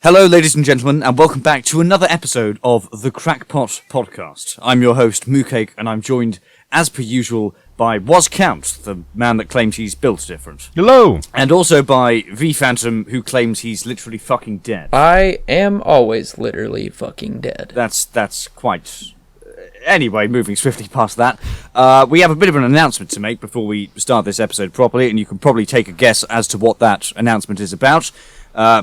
Hello, ladies and gentlemen, and welcome back to another episode of the Krakpot podcast. I'm your host, Moocake, and I'm joined, as per usual, by Woz Count, the man that claims he's built different. Hello! And also by V Phantom, who claims he's literally fucking dead. I am always literally fucking dead. That's quite... Anyway, moving swiftly past that, we have a bit of an announcement to make before we start this episode properly, and you can probably take a guess as to what that announcement is about.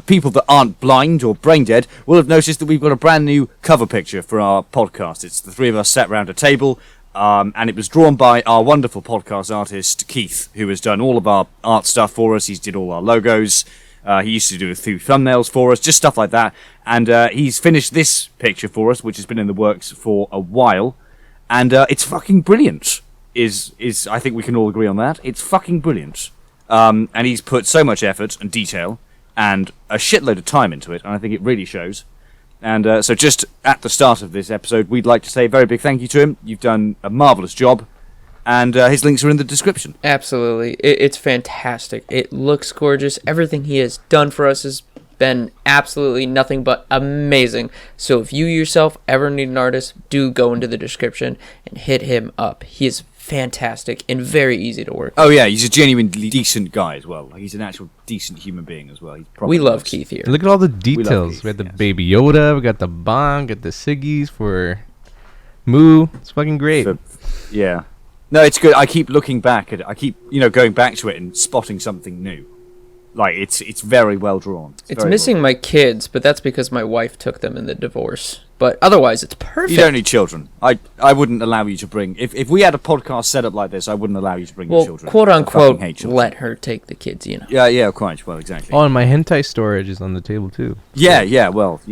People that aren't blind or brain dead will have noticed that we've got a brand new cover picture for our podcast. It's the three of us sat round a table, and it was drawn by our wonderful podcast artist, Keith, who has done all of our art stuff for us. He's did all our logos. He used to do a few thumbnails for us, just stuff like that. And he's finished this picture for us, which has been in the works for a while. And it's fucking brilliant, is I think we can all agree on that. It's fucking brilliant. And he's put so much effort and detail and a shitload of time into it, and I think it really shows. And so just at the start of this episode, we'd like to say a very big thank you to him. You've done a marvellous job, and his links are in the description. Absolutely. It's fantastic. It looks gorgeous. Everything he has done for us has been absolutely nothing but amazing. So if you yourself ever need an artist, do go into the description and hit him up. He is fantastic and very easy to work with. Oh yeah, he's a genuinely decent guy as well. He's an actual decent human being as well. We love Keith here. Look at all the details. Keith, We got the Baby Yoda, we got the Bong, got the Siggies for Moo. It's fucking great. Yeah. No, it's good. I keep looking back at it. I keep, going back to it and spotting something new. Like, it's very well drawn. It's missing my kids, but that's because my wife took them in the divorce. But otherwise, it's perfect. You don't need children. I wouldn't allow you to bring... If we had a podcast set up like this, I wouldn't allow you to bring your children. Well, quote-unquote, let her take the kids, Yeah, quite. Well, exactly. Oh, and my hentai storage is on the table, too. Yeah, well,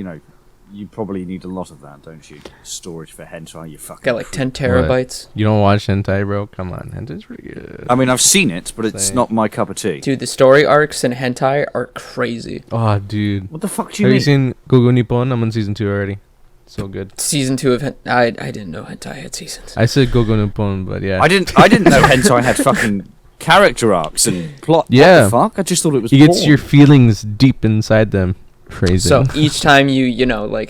you probably need a lot of that, don't you? Storage for hentai, you fucking... Got like 10 terabytes. What? You don't watch hentai, bro? Come on, hentai's pretty good. I mean, I've seen it, but it's not my cup of tea. Dude, the story arcs in hentai are crazy. Oh, dude. What the fuck do you mean? mean? Have you seen Gogo Nippon? I'm on season 2 already. So good. Season 2 of I didn't know hentai had seasons. I said Gogo Nippon, but yeah. I didn't know hentai had fucking character arcs and plot. Yeah. What the fuck? I just thought it was It gets porn. your feelings deep inside them. Phrasing. So each time you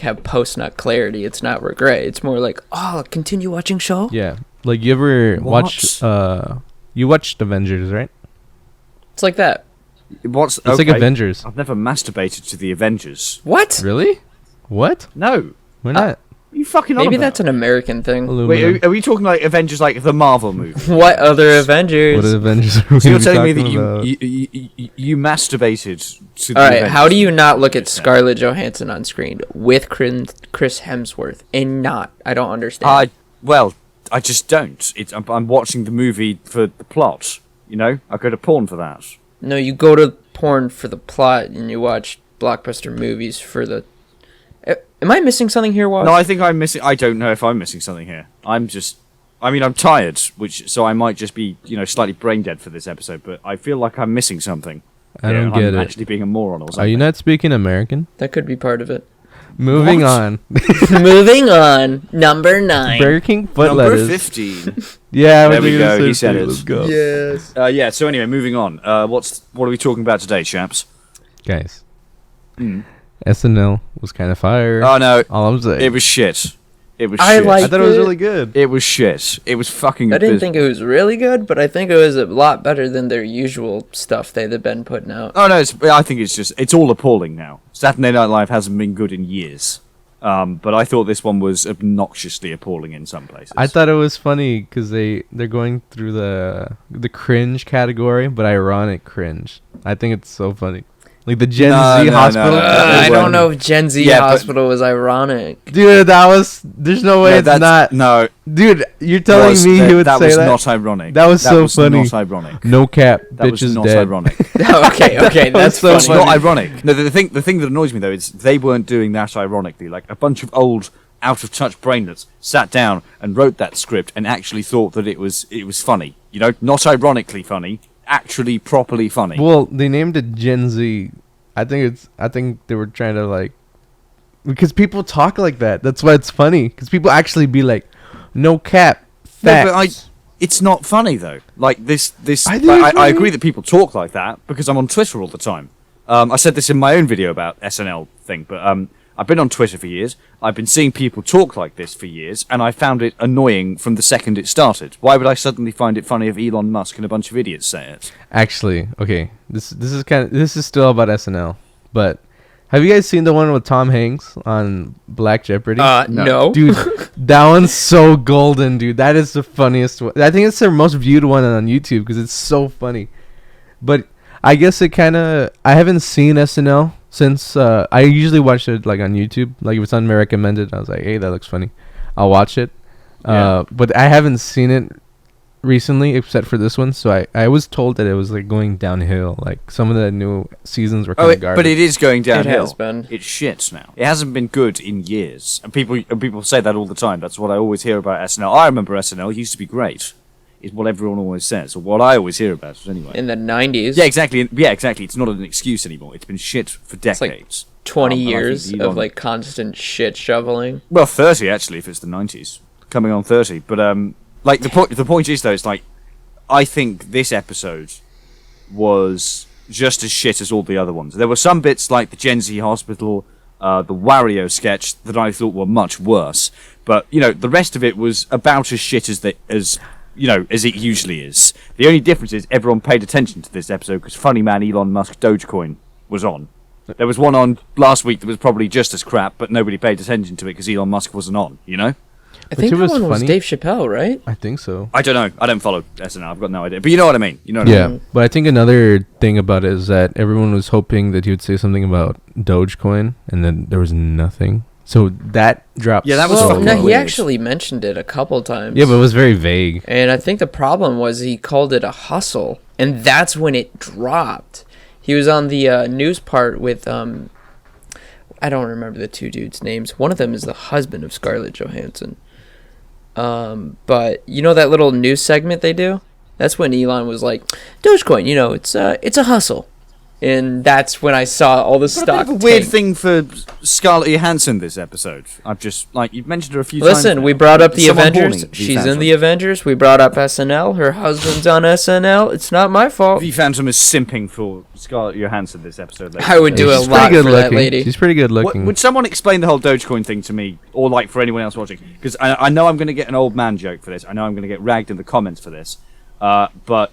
have post-nut clarity, it's not regret. It's more like, oh, continue watching show? Yeah. Like, you ever watch... You watched Avengers, right? It's like that. It's like Avengers. I've never masturbated to the Avengers. What? Really? What? No. Why not? You fucking on Maybe about? That's an American thing. Aluminum. Wait, are we talking like Avengers, like the Marvel movie? What other Avengers? What Avengers are we So you're telling me talking that about? you masturbated to the All right, Avengers? how do you not look at Scarlett Johansson on screen with Chris Hemsworth and not? I don't understand. I just don't. I'm watching the movie for the plot. I go to porn for that. No, you go to porn for the plot and you watch blockbuster movies for the... Am I missing something here, Woz? No, I think I'm missing... I don't know if I'm missing something here. I'm tired, so I might just be, slightly brain dead for this episode, but I feel like I'm missing something. I don't get it. I'm actually being a moron or something. Are you not speaking American? That could be part of it. Moving What? on. Moving on. Number 9. Burger King foot Number lettuce. 15. Yeah, There we go, he said it. Let's go. Yes. So anyway, moving on. What are we talking about today, chaps? Guys. SNL was kind of fire. Oh, no. All I'm saying. It was shit. It was I shit. like- I thought it was really good. It was shit. It was fucking... I didn't think it was really good, but I think it was a lot better than their usual stuff they've been putting out. Oh, no, I think it's all appalling now. Saturday Night Live hasn't been good in years. But I thought this one was obnoxiously appalling in some places. I thought it was funny because they're going through the cringe category, but ironic cringe. I think it's so funny. Like the Gen Z hospital. I don't know if Gen Z hospital was ironic. Dude, there's no way it's not. No. Dude, you're telling me he would say that? That was not ironic. That was so funny. That was not ironic. No cap. That Bitch was is not dead. ironic. Okay, that's so It's funny. not ironic. No, the thing that annoys me though is they weren't doing that ironically. Like a bunch of old, out of touch brainlets sat down and wrote that script and actually thought that it was funny. Not ironically funny, actually properly funny. Well, they named it Gen Z. I think they were trying to because people talk like that. That's why it's funny. Because people actually be like, no cap, facts. No, but it's not funny though. Like this. I think it's I funny. agree that people talk like that because I'm on Twitter all the time. I said this in my own video about SNL thing, but I've been on Twitter for years. I've been seeing people talk like this for years, and I found it annoying from the second it started. Why would I suddenly find it funny if Elon Musk and a bunch of idiots say it? Actually, okay, this is still about SNL, but have you guys seen the one with Tom Hanks on Black Jeopardy? No. Dude, that one's so golden, dude. That is the funniest one. I think it's their most viewed one on YouTube because it's so funny. But I guess it kind of... I haven't seen SNL since... I usually watch it like on YouTube. Like if it's on my recommended, I was like, hey, that looks funny. I'll watch it. Yeah. But I haven't seen it recently except for this one. So I was told that it was like going downhill. Like some of the new seasons were kind of garbage. But it is going downhill. It has been. It's shit now. It hasn't been good in years. And people say that all the time. That's what I always hear about SNL. I remember SNL. It used to be great. Is what everyone always says, or what I always hear about it anyway. In the 90s. Yeah, exactly. Yeah, exactly. It's not an excuse anymore. It's been shit for decades. Like 20 and I years think of like constant shit shoveling. Well, 30 actually, if it's the 90s, coming on 30. But like the point is though, it's like I think this episode was just as shit as all the other ones. There were some bits like the Gen Z hospital, the Wario sketch that I thought were much worse. But you know, the rest of it was about as shit as as it usually is. The only difference is everyone paid attention to this episode because funny man Elon Musk Dogecoin was on. There was one on last week that was probably just as crap, but nobody paid attention to it because Elon Musk wasn't on, you know? I think that one was Dave Chappelle, right? I think so. I don't know. I don't follow SNL. I've got no idea. But you know what I mean. I mean? But I think another thing about it is that everyone was hoping that he would say something about Dogecoin, and then there was nothing. So that dropped. Yeah, that was well, fucking no, he weird. actually mentioned it a couple times. Yeah, but it was very vague. And I think the problem was he called it a hustle, and that's when it dropped. He was on the news part with I don't remember the two dudes' names. One of them is the husband of Scarlett Johansson. But you know that little news segment they do? That's when Elon was like, Dogecoin, you know, it's a hustle. And that's when I saw all the stock. A weird thing for Scarlett Johansson this episode. I've just you've mentioned her a few times. Listen, we brought up the Someone Avengers. horny, She's in the Avengers. We brought up SNL. Her husband's on SNL. It's not my fault. V Phantom is simping for Scarlett Johansson this episode. I would do a lot for that lady. She's pretty good looking. Would someone explain the whole Dogecoin thing to me, or like for anyone else watching? Because I know I'm going to get an old man joke for this. I know I'm going to get ragged in the comments for this. But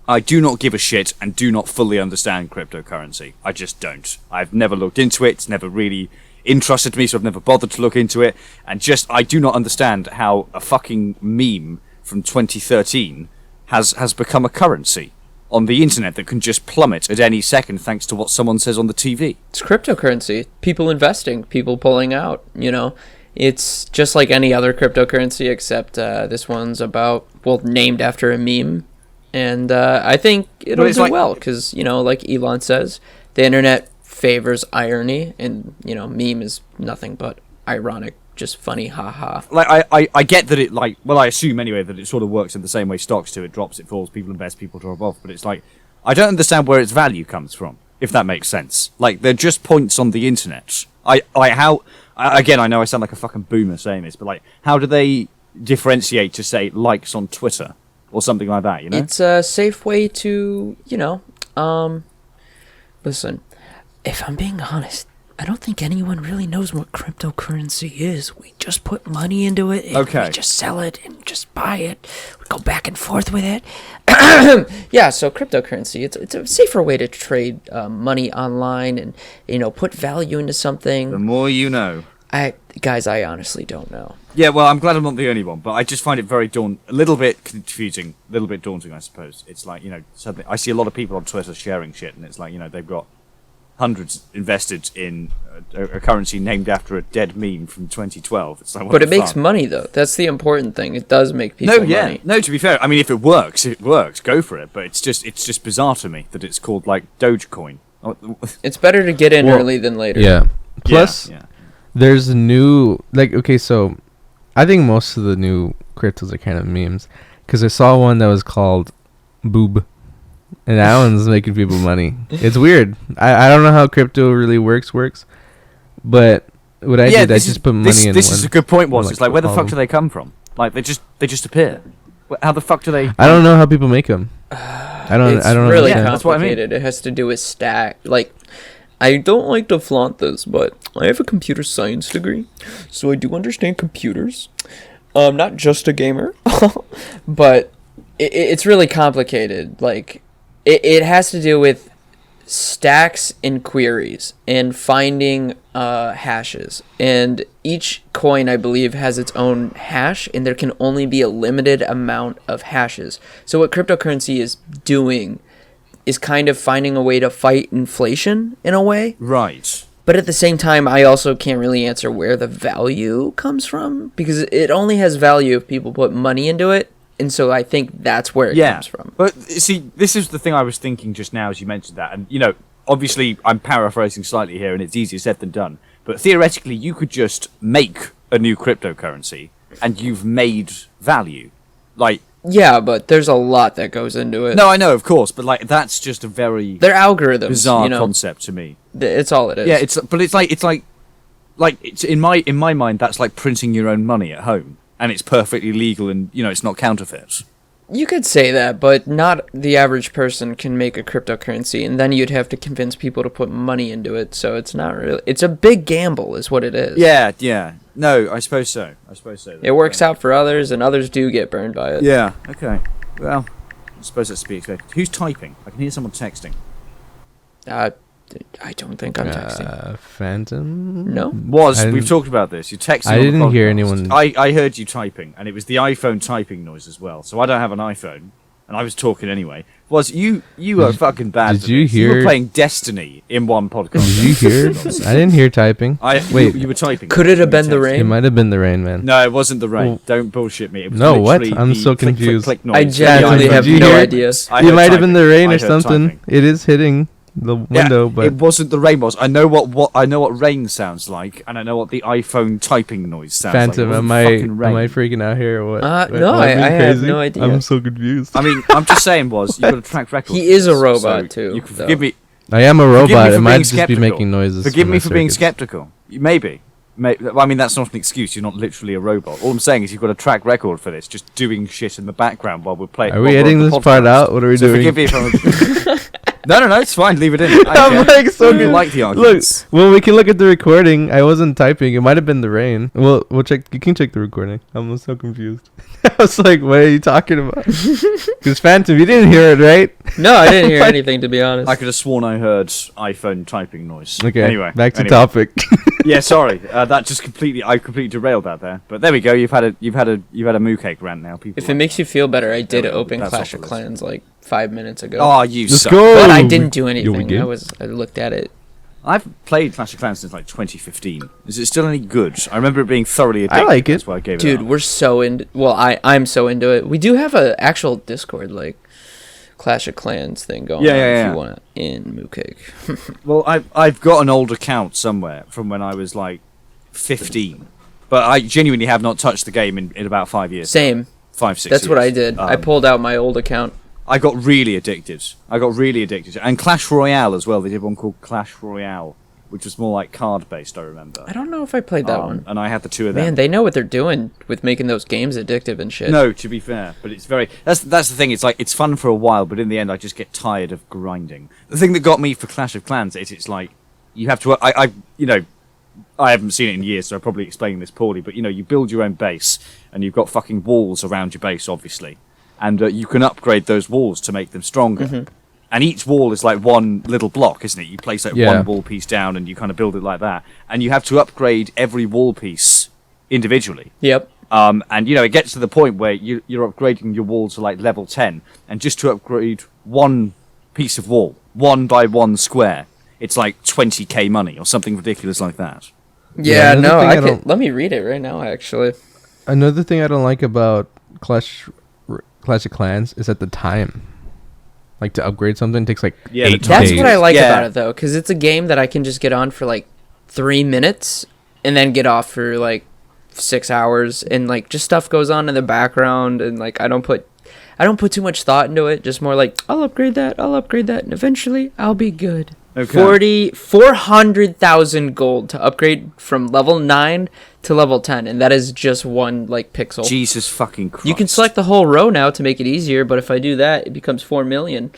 I do not give a shit and do not fully understand cryptocurrency. I just don't. I've never looked into it. It's never really interested me, so I've never bothered to look into it. And I do not understand how a fucking meme from 2013 has become a currency on the internet that can just plummet at any second thanks to what someone says on the TV. It's cryptocurrency. People investing, people pulling out, you know. It's just like any other cryptocurrency, except this one's named after a meme. And I think it'll do well because, you know, like Elon says, the internet favors irony, and, you know, meme is nothing but ironic, just funny, haha. Like, I get that it, I assume anyway that it sort of works in the same way stocks do. It drops, it falls, people invest, people drop off. But it's like, I don't understand where its value comes from, if that makes sense. Like, they're just points on the internet. Again, I know I sound like a fucking boomer saying this, but, like, how do they differentiate to, say, likes on Twitter? Or something like that, you know? It's a safe way to, you know, listen, if I'm being honest, I don't think anyone really knows what cryptocurrency is. We just put money into it, and we just sell it, and just buy it. We go back and forth with it. Yeah, so cryptocurrency, it's a safer way to trade money online and, you know, put value into something. The more you know. I honestly don't know. Yeah, well, I'm glad I'm not the only one, but I just find it very a little bit confusing, a little bit daunting, I suppose. It's like, you know, suddenly I see a lot of people on Twitter sharing shit, and it's like, you know, they've got hundreds invested in a currency named after a dead meme from 2012. It's like, but it makes money, though. That's the important thing. It does make people money. No, to be fair, I mean, if it works, it works. Go for it. But it's just bizarre to me that it's called, like, Dogecoin. It's better to get in early than later. Yeah. Plus, there's new, like, okay, so I think most of the new cryptos are kind of memes, because I saw one that was called Boob, and that one's making people money. It's weird. I don't know how crypto really works, but what I did, I just put money in. This is a good point, was it's like, where the fuck do they come from? Like, they just appear. How the fuck do they? I don't know how people make them. I don't. It's I don't really understand. complicated. That's what I mean. It has to do with stack. Like, I don't like to flaunt this, but I have a computer science degree, so I do understand computers. Not just a gamer, but it's really complicated. Like, it has to do with stacks and queries and finding hashes, and each coin, I believe, has its own hash, and there can only be a limited amount of hashes. So what cryptocurrency is doing is kind of finding a way to fight inflation in a way. Right. But at the same time, I also can't really answer where the value comes from, because it only has value if people put money into it. And so I think that's where it comes from. But see, this is the thing I was thinking just now as you mentioned that. And, you know, obviously I'm paraphrasing slightly here and it's easier said than done. But theoretically, you could just make a new cryptocurrency and you've made value. Like, yeah, but there's a lot that goes into it. no, I know, of course. But, like, that's just a very They're algorithms. bizarre concept to me. It's all it is. Yeah, it's in my mind, that's like printing your own money at home. And it's perfectly legal and, you know, it's not counterfeit. You could say that, but not the average person can make a cryptocurrency, and then you'd have to convince people to put money into it, so it's not really... It's a big gamble, is what it is. Yeah. No, I suppose so. It works out for others, and others do get burned by it. Yeah, okay. Well, I suppose that's to be expected. Who's typing? I can hear someone texting. I don't think I'm texting. Phantom? No? We've talked about this. You texted. I didn't hear anyone. I heard you typing, and it was the iPhone typing noise as well. So I don't have an iPhone, and I was talking anyway. You are fucking bad. Did you hear? You were playing Destiny in one podcast. Did you hear? I didn't hear typing. Wait, you were typing. Could it have been the rain? It might have been the rain, man. No, it wasn't the rain. Well, don't bullshit me. It was no, what? literally I'm the so click, confused. click, click I noise. genuinely have Did you no hear it? idea. It might have been the rain or I heard something. typing. It is hitting the window, but it wasn't the rain. I know what rain sounds like, and I know what the iPhone typing noise sounds Phantom, like. am I freaking out here or what? No, Am I being have crazy? no idea. I'm so confused. I mean, I'm just saying, you've got a track record. He is a for this, robot, so too, You can though. forgive me. I am a robot. for It might being just be skeptical. making noises. Forgive from me my for being circuits. skeptical. Maybe. I mean, that's not an excuse. You're not literally a robot. All I'm saying is you've got a track record for this, just doing shit in the background while we're playing. Are we editing this part out? What are we doing? Forgive me if I'm... No, it's fine. Leave it in. I'm like so You good. like the Look, arguments. well, we can look at the recording. I wasn't typing. It might have been the rain. We'll check. You can check the recording. I'm so confused. I was like, what are you talking about? Because Phantom, you didn't hear it, right? No, I didn't hear anything, to be honest. I could have sworn I heard iPhone typing noise. Okay. Anyway, back to topic. Yeah, sorry. That just I completely derailed that there. But there we go. You've had a Moocake rant now. People. If it makes you feel better, I did open That's Clash of awful, Clans like 5 minutes ago. Oh, you Let's suck. go. But I didn't do Yo, we anything. did? I looked at it. I've played Clash of Clans since like 2015. Is it still any good? I remember it being thoroughly addictive. I like it. That's why I gave Dude, it up. we're so into... Well, I'm so into it. We do have a actual Discord, like, Clash of Clans thing going on if you want to in Moocake. Well, I've got an old account somewhere from when I was like 15. But I genuinely have not touched the game in about 5 years. Same. 5, 6 That's years. what I did. I pulled out my old account. I got really addicted. And Clash Royale as well. They did one called Clash Royale, which was more like card-based, I remember. I don't know if I played that one. And I had the two of them. Man, they know what they're doing with making those games addictive and shit. No, to be fair, but it's very... That's the thing, it's like, it's fun for a while, but in the end I just get tired of grinding. The thing that got me for Clash of Clans is it's like, you have to... I haven't seen it in years, so I'm probably explaining this poorly, but, you build your own base, and you've got fucking walls around your base, obviously. And you can upgrade those walls to make them stronger. Mm-hmm. And each wall is like one little block, isn't it? You place like Yeah. one wall piece down, and you kind of build it like that. And you have to upgrade every wall piece individually. Yep. And it gets to the point where you're upgrading your wall to like level 10, and just to upgrade one piece of wall, 1 by 1 square, it's like 20k money or something ridiculous like that. Yeah, another no, thing I I can... don't- Let me read it right now, actually. Another thing I don't like about Clash of Clans is at the time. Like to upgrade something takes like Yeah, the 8 time. That's days. what I like Yeah. about it, though, because it's a game that I can just get on for like 3 minutes and then get off for like 6 hours, and like just stuff goes on in the background, and like I don't put too much thought into it. Just more like I'll upgrade that, and eventually I'll be good. Okay. 400,000 gold to upgrade from level 9 to level 10, and that is just one like pixel. Jesus fucking Christ. You can select the whole row now to make it easier, but if I do that, it becomes 4 million.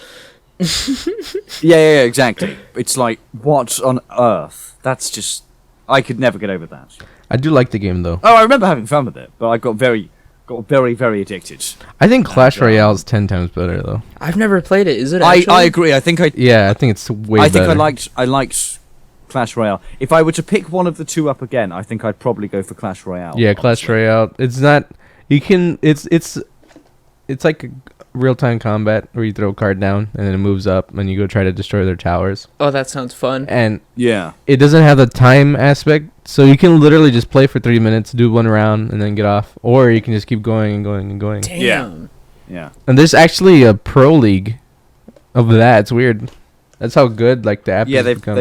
Yeah, exactly. It's like, what on earth? That's just... I could never get over that. I do like the game though. Oh, I remember having fun with it, but I got very, very addicted. I think Clash Royale is 10 times better though. I've never played it. Is it? I Actually? agree. I think Yeah, I think it's way I think better. I liked Clash Royale. If I were to pick one of the two up again, I think I'd probably go for Clash Royale. Yeah, Clash honestly. Royale. It's not. You can. It's like a real-time combat where you throw a card down and then it moves up and you go try to destroy their towers. Oh, that sounds fun. And Yeah. it doesn't have the time aspect, so you can literally just play for 3 minutes, do one round, and then get off, or you can just keep going and going and going. Damn. Yeah. And there's actually a pro league of that. It's weird. That's how good like the app. Yeah, has become.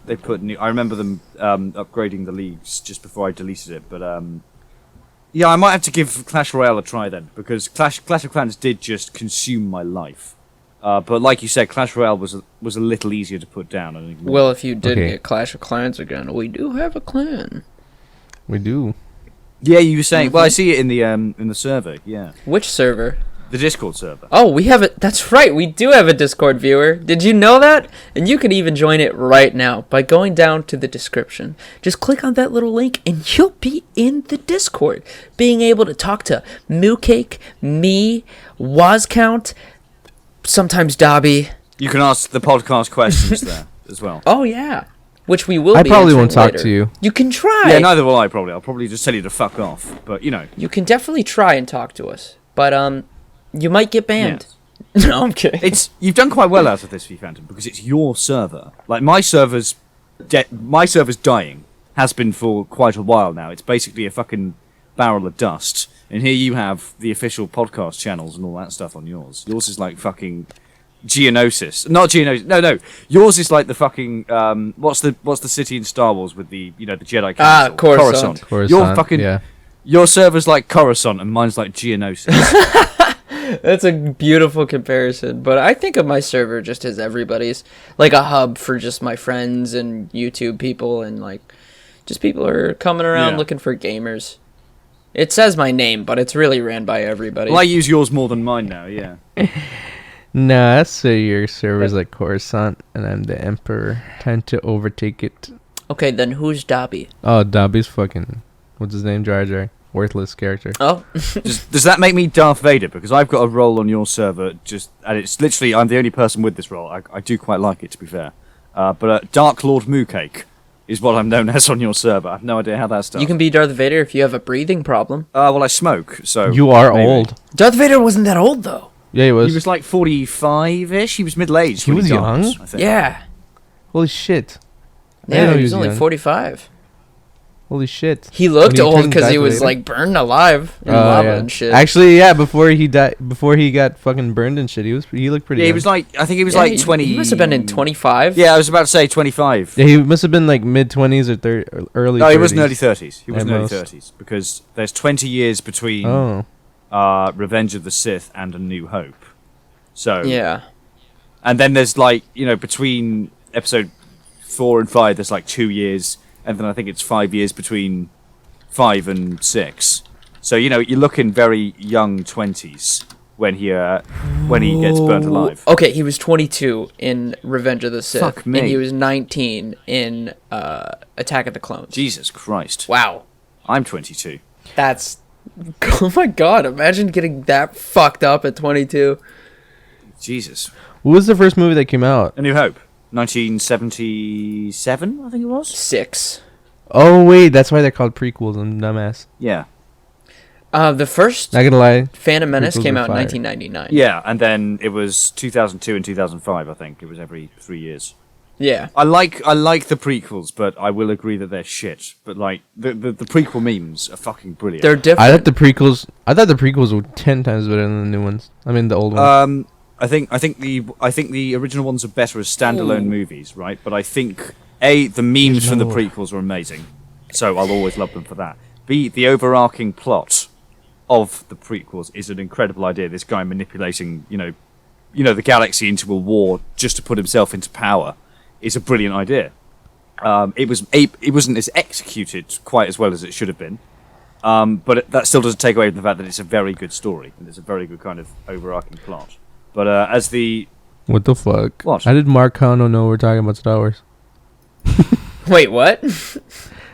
they've put new. I remember them upgrading the leagues just before I deleted it, but yeah, I might have to give Clash Royale a try then, because Clash of Clans did just consume my life. But like you said, Clash Royale was a little easier to put down. I think. Well, if you did Okay. get Clash of Clans again, we do have a clan. We do. Yeah, you were saying. Well, I see it in the server. Yeah, Which server? the Discord server. Oh, we have it. That's right. We do have a Discord viewer. Did you know that? And you can even join it right now by going down to the description. Just click on that little link and you'll be in the Discord. Being able to talk to Moocake, me, Woz Count, sometimes Dobby. You can ask the podcast questions there as well. Oh, yeah. Which we will I be probably answering won't talk later. to you. You can try. Yeah, neither will I probably. I'll probably just tell you to fuck off. But you know. You can definitely try and talk to us. But, you might get banned. No, I'm kidding. You've done quite well out of this, V Phantom, because it's your server. Like my server's dying. Has been for quite a while now. It's basically a fucking barrel of dust. And here you have the official podcast channels and all that stuff on yours. Yours is like fucking Geonosis. Not Geonosis. No. Yours is like the fucking what's the city in Star Wars with the the Jedi Council? Coruscant. Your fucking yeah. your server's like Coruscant and mine's like Geonosis. That's a beautiful comparison, but I think of my server just as everybody's, like a hub for just my friends and YouTube people, and like just people who are coming around Yeah. looking for gamers. It says my name, but it's really ran by everybody. Well, I use yours more than mine now. Yeah. Nah, that's so your server's like Coruscant, and I'm the Emperor, trying to overtake it. Okay, then who's Dobby? Oh, Dobby's fucking... What's his name? Jar Jar. Worthless character. Oh, Does that make me Darth Vader? Because I've got a role on your server, and it's literally I'm the only person with this role. I do quite like it, to be fair. But Dark Lord Moocake is what I'm known as on your server. I have no idea how that's done. you can be Darth Vader if you have a breathing problem. Well, I smoke, so You are maybe. old. Darth Vader wasn't that old though. Yeah, he was. He was like 45-ish. He was middle-aged. He when was died, young? I think. Yeah, Holy shit. I didn't yeah, know he he was was only young. 45. Holy shit. He looked When he old turned because he Darth was Vader? like burned alive in Oh, lava yeah. and shit. Actually, yeah, before he died, before he got fucking burned and shit, he looked pretty Yeah, he young. was like I think he was Yeah, like 20. He must have been in 25. Yeah, I was about to say 25. Yeah, he must have been like mid-20s or early 30s. No, he was in early 30s. He was At in early most. 30s because there's 20 years between Oh. Revenge of the Sith and A New Hope. So Yeah. and then there's like between episode 4 and 5 there's like 2 years, and then I think it's 5 years between 5 and 6. So you're looking very young 20s when he gets burnt alive. Okay, he was 22 in Revenge of the Sith. Fuck me. And he was 19 in Attack of the Clones. Jesus Christ! Wow. I'm 22. That's... Oh my god, imagine getting that fucked up at 22. Jesus. What was the first movie that came out? A New Hope, 1977, I think it was. 6. Oh, wait, that's why they're called prequels. I'm dumbass. Yeah. The first Not gonna lie. Phantom Menace Prequels came were out in fire. 1999. Yeah, and then it was 2002 and 2005. I think it was every 3 years. Yeah. I like the prequels, but I will agree that they're shit. But like the prequel memes are fucking brilliant. I They're thought different. the prequels were 10 times better than the new ones. I mean, the old ones. I think the original ones are better as standalone movies, right? But I think the memes from the prequels are amazing, so I'll always love them for that. B, the overarching plot of the prequels is an incredible idea. This guy manipulating, the galaxy into a war just to put himself into power is a brilliant idea. It wasn't as executed quite as well as it should have been, but that still doesn't take away from the fact that it's a very good story and it's a very good kind of overarching plot. But as the What the fuck? What? How did Marcano know we're talking about Star Wars? Wait, what?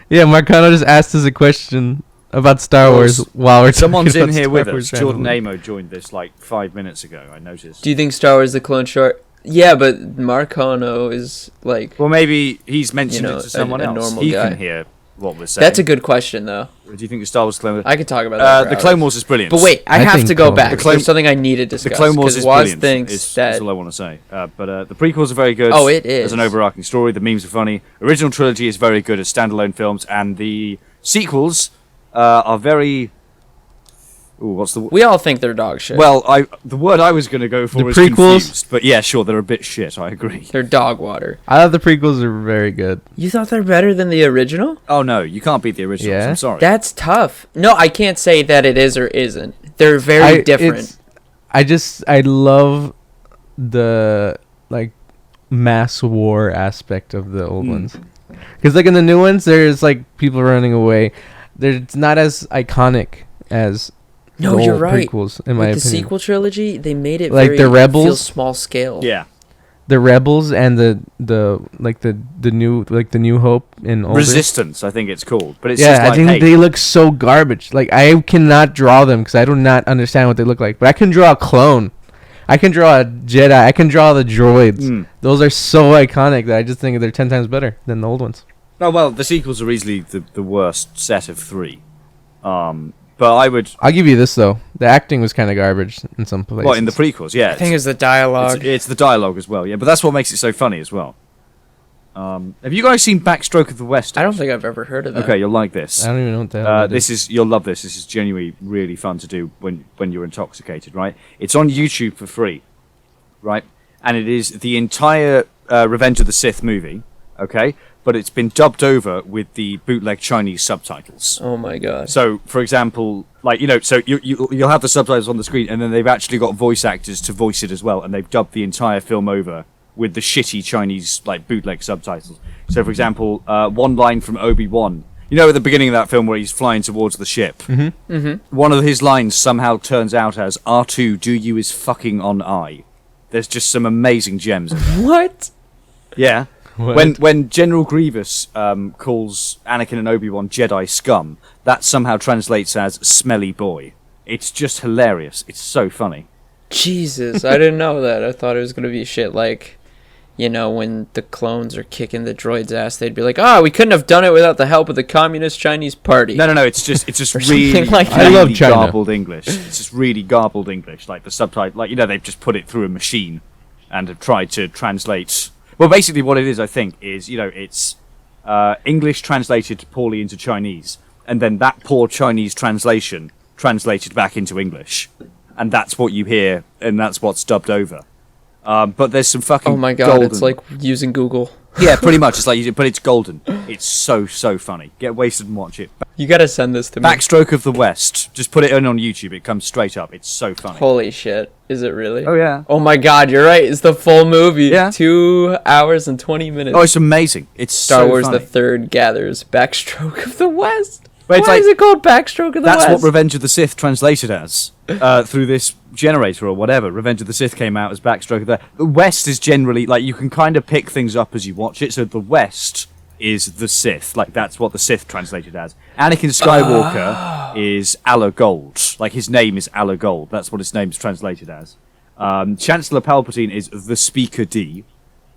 Yeah, Marcano just asked us a question about Star Wars while we're Someone's talking in here about with Star Wars us. Jordan randomly. Amo joined this like 5 minutes ago. I noticed. Do you think Star Wars: The Clone Short? Yeah, but Marcano is like. Well, maybe he's mentioned it to a someone else. normal He guy. can hear what we're saying. That's a good question, though. Do you think the Star Wars Clone Wars? I could talk about that. The for Clone hours. Wars is brilliant. But wait, I I have think to go Clone- back. The Clone- There's something I need to discuss. The Clone Wars 'cause is Woz brilliant. thinks Is that all I want to say. But the prequels are very good. Oh, it is. As an overarching story, the memes are funny. Original trilogy is very good as standalone films, and the sequels are very. Ooh, what's the? we all think they're dog shit. Well, the word I was going to go for The was prequels? confused, but yeah, sure, they're a bit shit. I agree. they're dog water. I thought the prequels are very good. You thought they're better than the original? Oh no, you can't beat the originals. Yeah? I'm sorry. That's tough. No, I can't say that it is or isn't. They're very different. I love the like mass war aspect of the old ones. Because like in the new ones, there's like people running away. It's not as iconic as No, the you're old right. prequels, in my With the opinion. sequel trilogy, they made it Like very the Rebels? feel small scale. yeah. The Rebels and the New Hope in older. Resistance, I think it's called, but it's Yeah, just like, I think hey, they look so garbage. Like I cannot draw them because I do not understand what they look like. But I can draw a clone. I can draw a Jedi. I can draw the droids. Mm. Those are so iconic that I just think they're 10 times better than the old ones. Oh well, the sequels are easily the worst set of three. But I would. I'll give you this though. The acting was kind of garbage in some places. Well, in the prequels, yeah. I think it's the dialogue. It's the dialogue as well, yeah. But that's what makes it so funny as well. Have you guys seen Backstroke of the West? I don't think I've ever heard of that. Okay, you'll like this. I don't even know what the hell that is. You'll love this. This is genuinely really fun to do when you're intoxicated, right? It's on YouTube for free, right? And it is the entire Revenge of the Sith movie, okay? But it's been dubbed over with the bootleg Chinese subtitles. Oh my god. So, for example, like so you'll have the subtitles on the screen, and then they've actually got voice actors to voice it as well, and they've dubbed the entire film over with the shitty Chinese like bootleg subtitles. So, for example, one line from Obi-Wan, at the beginning of that film where he's flying towards the ship, one of his lines somehow turns out as "R2, do you is fucking on I." There's just some amazing gems in there. What? Yeah. What? When General Grievous calls Anakin and Obi-Wan Jedi scum, that somehow translates as smelly boy. It's just hilarious. It's so funny. Jesus, I didn't know that. I thought it was gonna be shit like, when the clones are kicking the droid's ass, they'd be like, we couldn't have done it without the help of the Communist Chinese Party. No, it's just Or really, something like that. I love really China. garbled English. It's just really garbled English. Like the subtitle, they've just put it through a machine and have tried to translate. Well, basically what it is, I think, is, it's English translated poorly into Chinese, and then that poor Chinese translation translated back into English. And that's what you hear, and that's what's dubbed over. But there's some fucking Oh my god, golden... it's like using Google. Yeah, pretty much. It's like, but it's golden. It's so funny. Get wasted and watch it. You gotta send this to me. Backstroke of the West. Just put it in on YouTube. It comes straight up. It's so funny. Holy shit. Is it really? Oh, yeah. Oh my god, you're right. It's the full movie. Yeah. 2 hours and 20 minutes. Oh, it's amazing. It's Star so Wars funny. the Third gathers Backstroke of the West. But it's Why like- is it called Backstroke of the That's West? what Revenge of the Sith translated as through this generator or whatever. Revenge of the Sith came out as Backstroke of the West is generally like you can kind of pick things up as you watch it. So the West is the Sith, like that's what the Sith translated as. Anakin Skywalker is Allah Gold, like his name is Allah Gold. That's what his name is translated as. Chancellor Palpatine is the Speaker D.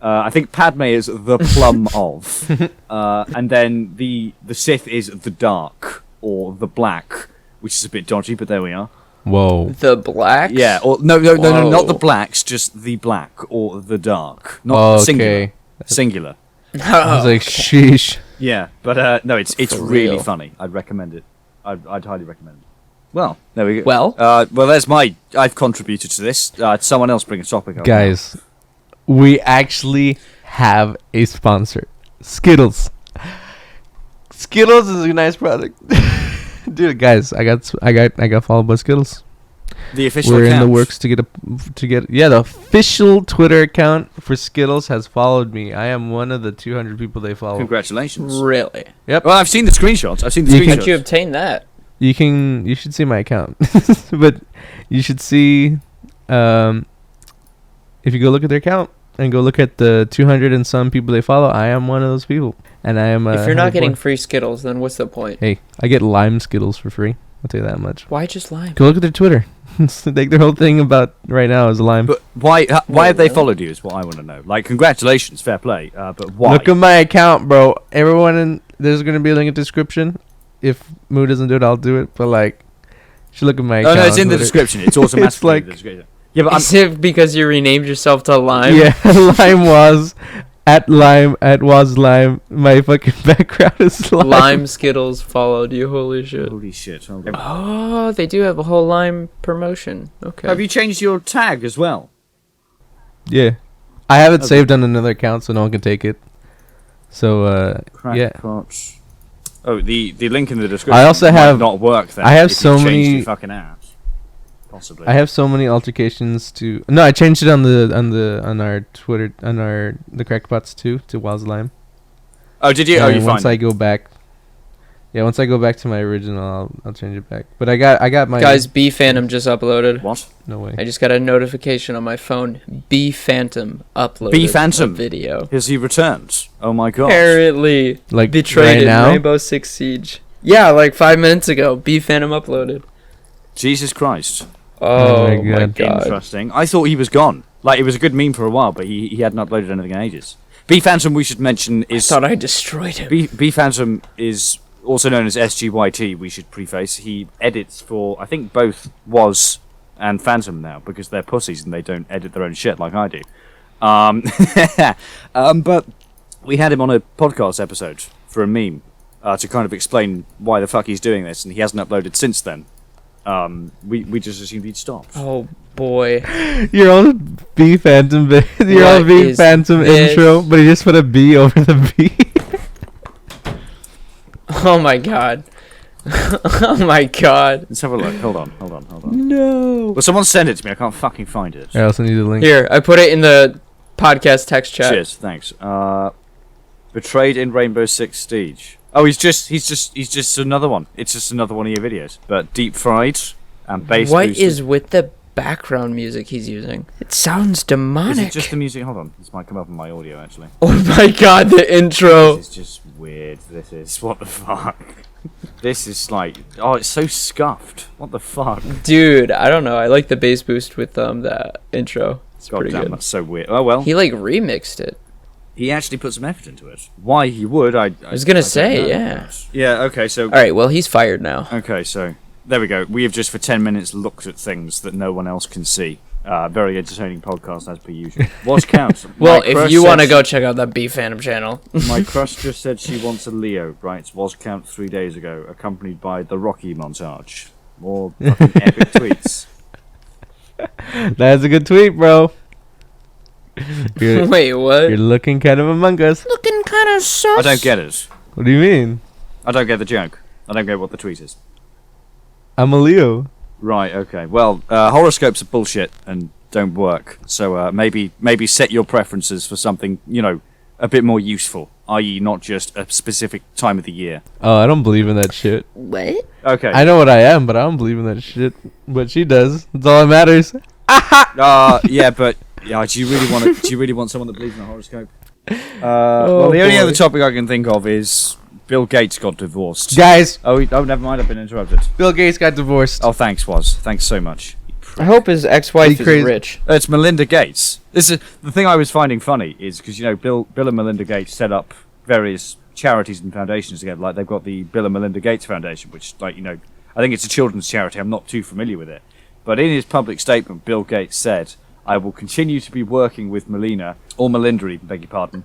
I think Padme is the Plum of, and then the Sith is the Dark or the Black, which is a bit dodgy, but there we are. Whoa. The Blacks? Yeah, or no, Whoa. not the Blacks, just the Black or the Dark, not Oh, singular. okay. Singular. I was like, sheesh. Yeah, but no, it's For really real. funny. I'd recommend it. I'd highly recommend it. Well, there we go. Well? There's I've contributed to this. Someone else bring a topic up. Guys, we actually have a sponsor. Skittles. Skittles is a nice product. Dude, guys, I got followed by Skittles. The official We're in account. the works to get the official Twitter account for Skittles has followed me. I am one of the 200 people they follow. Congratulations. Really? Well, I've seen the screenshots. You screenshots. can- How'd you obtain that? You should see my account. But you should see if you go look at their account and go look at the 200 and some people they follow, I am one of those people. And I am. If you're not getting free Skittles, then what's the point? Hey, I get lime Skittles for free. I'll tell you that much. Why just lime? Go look at their Twitter. Like their whole thing about right now is lime. But why have they followed you is what I want to know. Like, congratulations, fair play. But why? Look at my account, bro. Everyone there's gonna be a link in the description. If Moo doesn't do it, I'll do it. But like, you should look at my account. No, it's in the description. It's automatically It's like- in the description. Yeah, but Is it because you renamed yourself to Lime? Yeah, lime was at was lime. My fucking background is lime. Lime Skittles followed you. Holy shit. holy shit. Oh, they do have a whole Lime promotion. Okay. Have you changed your tag as well? Yeah, I have it Okay. saved on another account, so no one can take it. So yeah. Krakpot. Oh, the link in the description. I also might have- not work. Then I have if so you changed many- your fucking apps. Possibly. I have so many altercations to. No, I changed it on our Twitter the Krakpots too to was lime. Oh, did you? And Oh, you once find. I go back. Yeah, once I go back to my original, I'll change it back. But I got my Guys, B Phantom just uploaded. What? No way. I just got a notification on my phone. B Phantom uploaded B Phantom? a video. Has he returned? Oh my god. Apparently, Like betrayed right in now. Rainbow Six Siege. Yeah, like 5 minutes ago. B Phantom uploaded. Jesus Christ. Oh, my my God. god. Interesting. I thought he was gone. Like, it was a good meme for a while, but he hadn't uploaded anything in ages. B Phantom, we should mention, I is... thought I destroyed him. B Phantom is also known as SGYT, we should preface. He edits for, I think, both Woz and Phantom now, because they're pussies and they don't edit their own shit like I do. But we had him on a podcast episode for a meme to kind of explain why the fuck he's doing this, and he hasn't uploaded since then. We just assumed he'd stopped. Oh, boy. Your own B Phantom, your What own B is Phantom this? intro, but he just put a B over the B. Oh, my god. Oh, my god. Let's have a look. Hold on. No. Well, someone send it to me. I can't fucking find it. I also need the link. Here, I put it in the podcast text chat. Cheers, thanks. Betrayed in Rainbow Six Siege. Oh, he's just another one. It's just another one of your videos. But deep fried and bass What boosted. is with the background music he's using? It sounds Is demonic. it just the music? Hold on. This might come up in my audio actually. Oh my god, the intro. This is just weird. This is what the fuck. This is like, oh, it's so scuffed. What the fuck? Dude, I don't know. I like the bass boost with that intro. It's God pretty damn, good. that's so weird. Oh well. He like remixed it. He actually put some effort into it. Why he would, I was gonna don't say, know. yeah. Yeah. Okay. So. All right, well, he's fired now. Okay, so there we go. We have just for 10 minutes looked at things that no one else can see. Very entertaining podcast as per usual. Woz Count. Well, My if crush you want to said go check out that B Phantom channel. My crush just said she wants a Leo, writes Woz Count 3 days ago, accompanied by the Rocky montage. More fucking epic tweets. That's a good tweet, bro. You're, Wait, what? you're looking kind of among us. looking kind of sus. I don't get it. What do you mean? I don't get the joke. I don't get what the tweet is. I'm a Leo. Right, okay. Well, horoscopes are bullshit and don't work. So maybe set your preferences for something, a bit more useful, i.e. not just a specific time of the year. Oh, I don't believe in that shit. What? Okay. I know what I am, but I don't believe in that shit. But she does. That's all that matters. Yeah, but do you really want someone that believes in a horoscope? Well, the only boy. other topic I can think of is Bill Gates got divorced. Guys, Oh, never mind. I've been interrupted. Bill Gates got divorced. Oh, thanks, Woz. Thanks so much. I hope his ex-wife Be is crazy. rich. It's Melinda Gates. This is the thing I was finding funny is because Bill and Melinda Gates set up various charities and foundations together. Like they've got the Bill and Melinda Gates Foundation, which I think it's a children's charity. I'm not too familiar with it, but in his public statement, Bill Gates said, "I will continue to be working with Melinda, even, beg your pardon,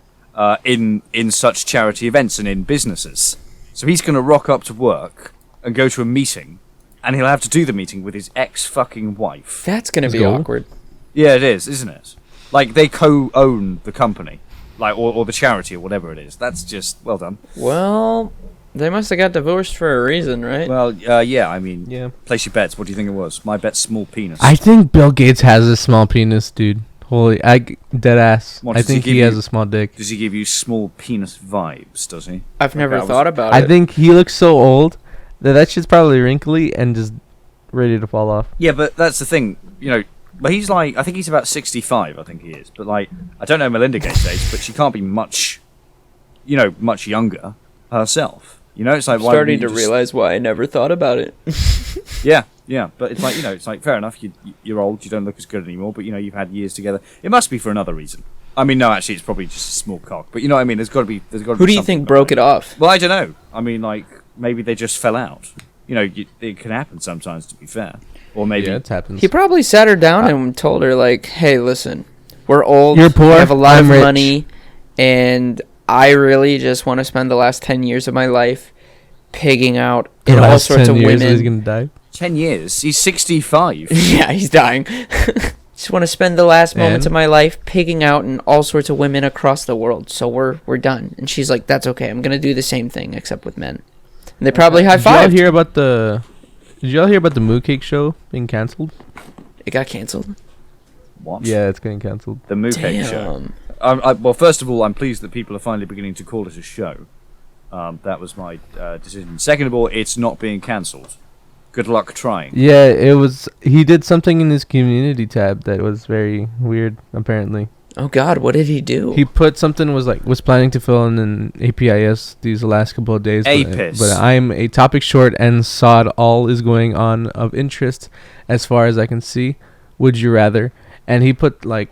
in such charity events and in businesses." So he's going to rock up to work and go to a meeting, and he'll have to do the meeting with his ex-fucking wife. That's gonna Let's be go. awkward. Yeah, it is, isn't it? Like, they co-own the company. Like, or the charity, or whatever it is. That's just, well done. Well, they must have got divorced for a reason, right? Well, yeah, I mean, Yeah. place your bets. What do you think it was? My bet's small penis. I think Bill Gates has a small penis, dude. Dead ass. What, I does he think give he has you- a small dick. Does he give you small penis vibes, does he? I've never that was- thought about I it. think he looks so old that shit's probably wrinkly and just ready to fall off. Yeah, but that's the thing. But he's like, I think he's about 65. I think he is. But like, I don't know Melinda Gates' age, but she can't be much younger herself. You know, it's like why Starting to realize why I never thought about it. Yeah, but it's like, you know, it's like fair enough. You're old. You don't look as good anymore. But you know, you've had years together. It must be for another reason. I mean, no, actually, it's probably just a small cock. But you know what I mean? There's got to be. Who do you think broke it off? Well, I don't know. I mean, like maybe they just fell out. You know, it can happen sometimes. To be fair, or maybe it happens. He probably sat her down and told her like, "Hey, listen, we're old. You're poor. We have a lot I'm of rich. money, and I really just want to spend the last 10 years of my life pigging out in all sorts of women." He's gonna die. 10 years. He's 65. Yeah, he's dying. Just want to spend the last moments of my life pigging out in all sorts of women across the world. So we're done. And she's like, "That's okay. I'm gonna do the same thing except with men." And they probably high Did y'all fived. hear about the? Did y'all hear about the Moocake show being canceled? It got canceled. What? Yeah, it's getting canceled. The Moocake show. Damn. Well, first of all, I'm pleased that people are finally beginning to call it a show. That was my decision. Second of all, it's not being cancelled. Good luck trying. Yeah, it was. He did something in his community tab that was very weird. Apparently, Oh God, what did he do? he put something was planning to fill in an APIS these last couple of days. APIS. But I'm a topic short and sod all is going on of interest as far as I can see. Would you rather? And he put like.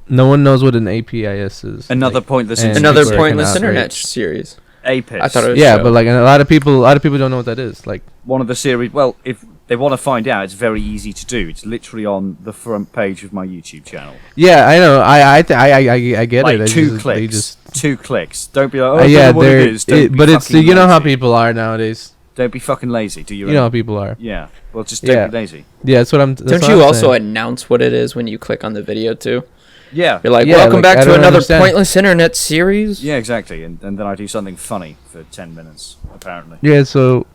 No one knows what an APIS is. Another pointless and internet. Another people are pointless kinda internet outraged. series. APIS. I thought it was Yeah, show. but like a lot of people don't know what that is. Like, One of the series. Well, if they want to find out, it's very easy to do. It's literally on the front page of my YouTube channel. yeah, I know. I get Like it. I two just- clicks. they just- 2 clicks. Don't be like, oh, I yeah, don't know what it they're. is. Don't be But it's fucking you know how lazy. people are nowadays. Don't be fucking lazy. Do your You know how own. people are. Yeah. Well, just don't Yeah. be lazy. Yeah, that's what I'm. That's Don't what you I'm also saying. announce what it is when you click on the video too? Yeah. You're like, Yeah, "Welcome like, I back to don't another understand. pointless internet series." Yeah, exactly. And then I do something funny for 10 minutes, apparently. Yeah, so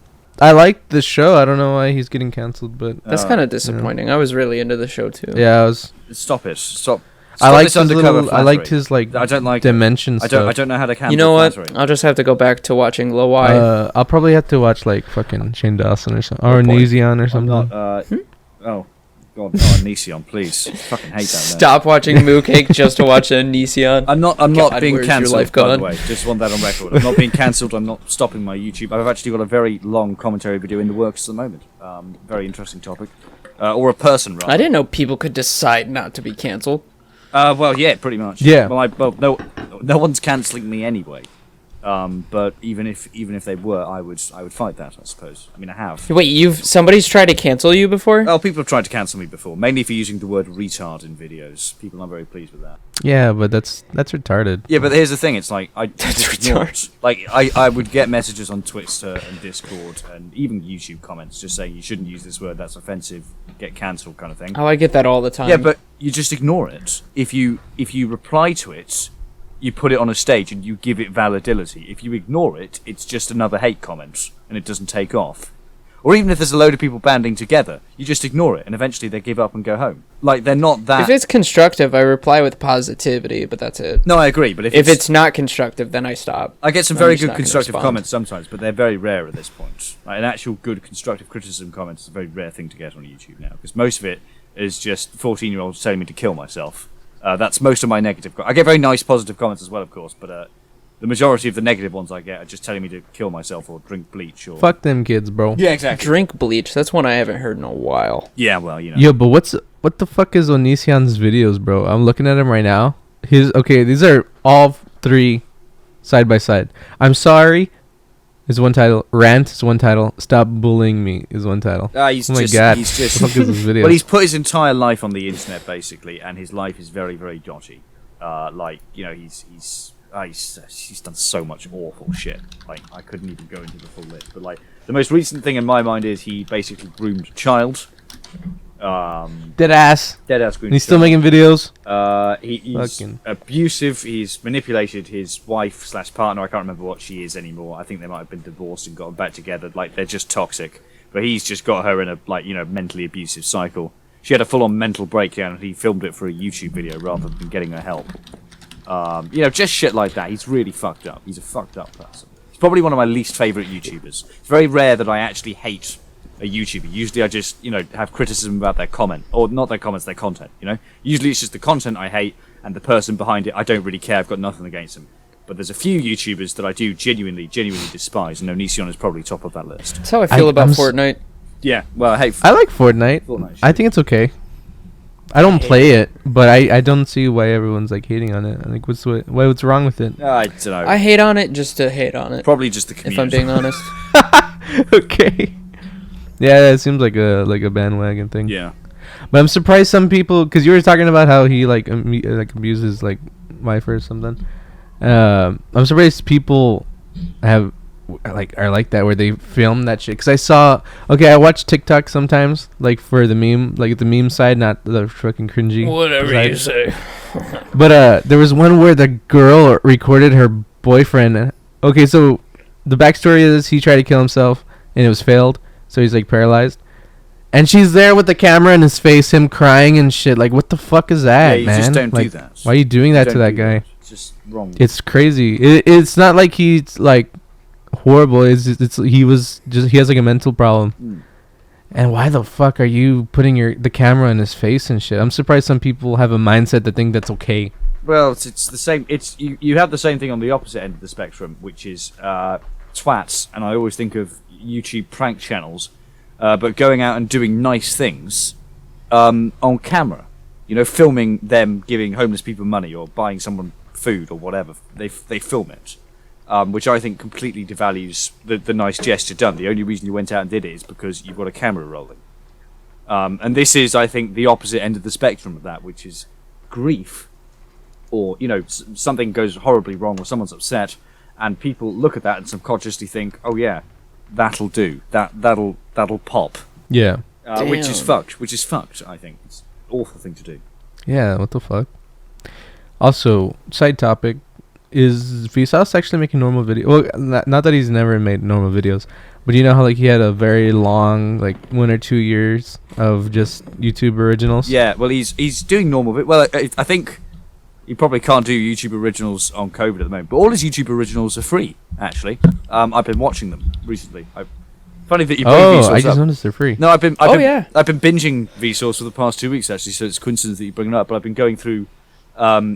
I like the show. I don't know why he's getting canceled, but That's kind of disappointing. I was really into the show too. yeah, I was. Stop it. Stop. I Stop liked this his undercover little. I liked flattery. his like I don't like dimension I stuff. don't know how to handle You know what? flattery. I'll just have to go back to watching Low I. I'll probably have to watch like fucking Shane Dawson or something, Good or point. Nezion or I'm something. not, oh, God, no, Anision, please. Fucking hate that man. Stop watching Moocake just to watch Anision. I'm not God, being where's your cancelled, life by the gone? way. Just want that on record. I'm not being cancelled. I'm not stopping my YouTube. I've actually got a very long commentary video in the works at the moment. Very interesting topic. Or a person, rather. I didn't know people could decide not to be canceled. Well, yeah, pretty much. Yeah. Well, no one's cancelling me anyway. But even if they were, I would fight that, I suppose. I mean, I have. Wait, somebody's tried to cancel you before? Oh, people have tried to cancel me before, mainly for using the word retard in videos. People aren't very pleased with that. Yeah, but that's retarded. Yeah, but here's the thing: it's like I That's just ignore retarded. it. Like I would get messages on Twitter and Discord and even YouTube comments just saying you shouldn't use this word, that's offensive, get cancelled, kind of thing. Oh, I get that all the time. Yeah, but you just ignore it. If you reply to it, you put it on a stage and you give it validity. If you ignore it, it's just another hate comment and it doesn't take off. Or even if there's a load of people banding together, you just ignore it and eventually they give up and go home. Like, they're not that... If it's constructive, I reply with positivity, but that's it. No, I agree, but If it's not constructive, then I stop. I get some I'm very just good not gonna constructive respond. comments sometimes, but they're very rare at this point. Like, an actual good constructive criticism comment is a very rare thing to get on YouTube now, because most of it is just 14-year-olds telling me to kill myself. That's most of my negative... I get very nice positive comments as well, of course, but the majority of the negative ones I get are just telling me to kill myself or drink bleach or... Fuck them kids, bro. Yeah, exactly. Drink bleach. That's one I haven't heard in a while. Yeah, well, you know. Yo, but what the fuck is Onision's videos, bro? I'm looking at him right now. These are all three side by side. I'm sorry is one title. Rant is one title. Stop bullying me is one title. He's Oh my just, god. He's just... What the fuck is this video? Well, he's put his entire life on the internet, basically, and his life is very, very dodgy. Like, you know, he's done so much awful shit. Like, I couldn't even go into the full list. But, like, the most recent thing in my mind is he basically groomed a child. Dead ass. Dead-ass groomed And he's a still child. making videos. He's Fucking- abusive. He's manipulated his wife/partner. I can't remember what she is anymore. I think they might have been divorced and gotten back together. Like, they're just toxic. But he's just got her in a, like, you know, mentally abusive cycle. She had a full-on mental breakdown, and he filmed it for a YouTube video rather than getting her help. You know, just shit like that. He's really fucked up. He's a fucked up person. He's probably one of my least favourite YouTubers. It's very rare that I actually hate a YouTuber. Usually I just, have criticism about their comment, or not their comments, their content, Usually it's just the content I hate, and the person behind it, I don't really care, I've got nothing against them. But there's a few YouTubers that I do genuinely despise, and Onision is probably top of that list. That's how I feel about Fortnite. Yeah, well, hey... I like Fortnite. I think it's okay. I don't play it, but I don't see why everyone's like hating on it. Like, what's wrong with it? I don't know. I hate on it just to hate on it. Probably just the community. If I'm being honest. Okay. Yeah, it seems like a bandwagon thing. Yeah. But I'm surprised some people, because you were talking about how he like abuses like wife or something. I'm surprised people are like that, where they film that shit. Because I watch TikTok sometimes, like for the meme side, not the fucking cringy Whatever side. you say. But there was one where the girl recorded her boyfriend. Okay, so the backstory is he tried to kill himself and it was failed, so he's like paralyzed. And she's there with the camera in his face, him crying and shit. Like, what the fuck is that, you man? just don't like, do that. Why are you doing that to that guy? It's just wrong. It's crazy. It's not like he's like horrible. He has like a mental problem. And why the fuck are you putting the camera in his face and shit? I'm surprised some people have a mindset that think that's okay. Well, it's the same. It's you have the same thing on the opposite end of the spectrum, which is twats. And I always think of YouTube prank channels, but going out and doing nice things on camera. Filming them giving homeless people money or buying someone food or whatever. They film it. Which I think completely devalues the nice gesture done. The only reason you went out and did it is because you've got a camera rolling. And this is, I think, the opposite end of the spectrum of that, which is grief. Or, something goes horribly wrong or someone's upset, and people look at that and subconsciously think, oh yeah, that'll do. That'll pop. Yeah. Which is fucked, I think. It's an awful thing to do. Yeah, what the fuck? Also, side topic, is Vsauce actually making normal videos? Well, not that he's never made normal videos, but you know how like he had a very long, like 1 or 2 years of just YouTube originals? Yeah, well, he's doing normal. Well, I think he probably can't do YouTube originals on COVID at the moment, but all his YouTube originals are free, actually. I've been watching them recently. Funny that you bring Vsauce up. I just noticed they're free. No, I've been binging Vsauce for the past 2 weeks, actually, so it's a coincidence that you bring it up, but I've been going through